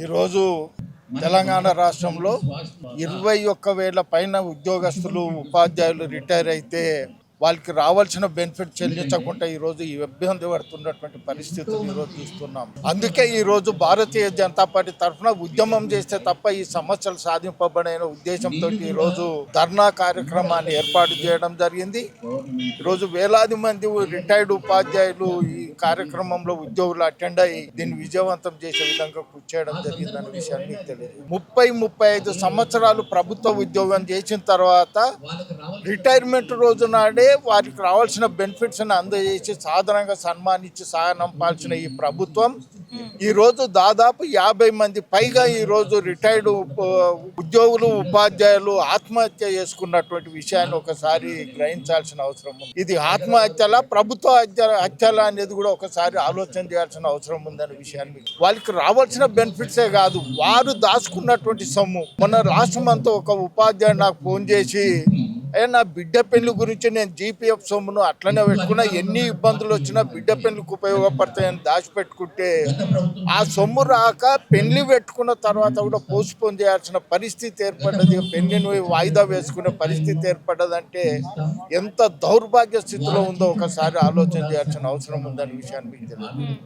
ఈరోజు తెలంగాణ రాష్ట్రంలో 21,000 పైన ఉద్యోగస్తులు ఉపాధ్యాయులు రిటైర్ అయితే వాళ్ళకి రావాల్సిన బెనిఫిట్ చెల్లించకుండా ఈరోజు ఇబ్బంది పడుతున్నటువంటి పరిస్థితులు ఈరోజు చూస్తున్నాం. అందుకే ఈరోజు భారతీయ జనతా పార్టీ తరఫున ఉద్యమం చేస్తే తప్ప ఈ సమస్యలు సాధింపబడిన ఉద్దేశంతో ఈరోజు ధర్నా కార్యక్రమాన్ని ఏర్పాటు చేయడం జరిగింది. ఈరోజు వేలాది మంది రిటైర్డ్ ఉపాధ్యాయులు ఈ కార్యక్రమంలో ఉద్యోగులు అటెండ్ అయ్యి దీన్ని విజయవంతం చేసే విధంగా కృషి చేయడం జరిగిందనే విషయాన్ని మీకు తెలియదు. 30-35 సంవత్సరాలు ప్రభుత్వ ఉద్యోగం చేసిన తర్వాత రిటైర్మెంట్ రోజు నాడే వారికి రావాల్సిన బెనిఫిట్స్ అందజేసి సాధారణంగా సన్మానించి సాగనంపాల్సిన ఈ ప్రభుత్వం ఈరోజు దాదాపు 50 మంది పైగా ఈరోజు రిటైర్డ్ ఉద్యోగులు ఉపాధ్యాయులు ఆత్మహత్య చేసుకున్నటువంటి విషయాన్ని ఒకసారి గ్రహించాల్సిన అవసరం ఉంది. ఇది ఆత్మహత్యల ప్రభుత్వ హత్యల అనేది కూడా ఒకసారి ఆలోచన చేయాల్సిన అవసరం ఉందనే విషయాన్ని, వాళ్ళకి రావాల్సిన బెనిఫిట్సే కాదు వారు దాచుకున్నటువంటి సొమ్ము. మొన్న రాష్ట్రం అంతా ఒక ఉపాధ్యాయుడు నాకు ఫోన్ చేసి నా బిడ్డ పెళ్లి గురించి నేను జీపీఎఫ్ సొమ్మును అట్లనే పెట్టుకున్నా, ఎన్ని ఇబ్బందులు వచ్చినా బిడ్డ పెళ్లికి ఉపయోగపడతాయని దాచిపెట్టుకుంటే ఆ సొమ్ము రాక పెళ్లి పెట్టుకున్న తర్వాత కూడా పోస్ట్పోన్ చేయాల్సిన పరిస్థితి ఏర్పడ్డది. పెళ్లిని వాయిదా వేసుకునే పరిస్థితి ఏర్పడ్డదంటే ఎంత దౌర్భాగ్య స్థితిలో ఉందో ఒకసారి ఆలోచన చేయాల్సిన అవసరం ఉందనే విషయాన్ని మీకు తెలియదు.